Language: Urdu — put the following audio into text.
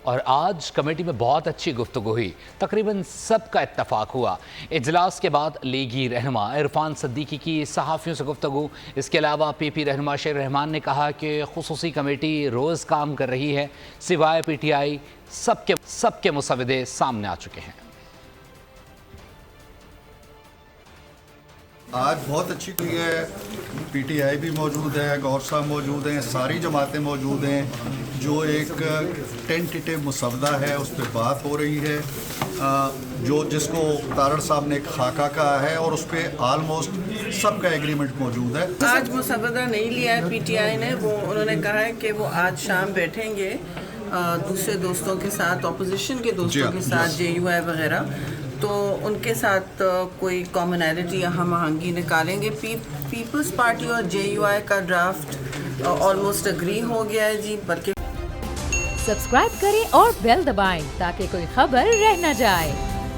اور آج کمیٹی میں بہت اچھی گفتگو ہوئی، تقریباً سب کا اتفاق ہوا۔ اجلاس کے بعد لیگی رہنما عرفان صدیقی کی صحافیوں سے گفتگو۔ اس کے علاوہ پی پی رہنما شیر رحمان نے کہا کہ خصوصی کمیٹی روز کام کر رہی ہے، سوائے پی ٹی آئی سب کے مسودے سامنے آ چکے ہیں۔ آج بہت اچھی ہوئی ہے، پی ٹی آئی بھی موجود ہے، گور صاحب موجود ہیں، ساری جماعتیں موجود ہیں۔ جو ایک ٹینٹیٹیو مسودہ ہے اس پہ بات ہو رہی ہے، جس کو تارڑ صاحب نے ایک خاکہ کہا ہے، اور اس پہ آلموسٹ سب کا ایگریمنٹ موجود ہے۔ آج مسودہ نہیں لیا ہے پی ٹی آئی نے، انہوں نے کہا ہے کہ وہ آج شام بیٹھیں گے دوسرے دوستوں کے ساتھ، اپوزیشن کے دوستوں کے ساتھ، جے یو آئی وغیرہ، تو ان کے ساتھ کوئی کامنالٹی یا ہم آہنگی نکالیں گے۔ پیپلز پارٹی اور جے یو آئی کا ڈرافٹ آلموسٹ اگری ہو گیا ہے جی، بلکہ سبسکرائب کریں اور بیل دبائیں تاکہ کوئی خبر رہ نہ جائے۔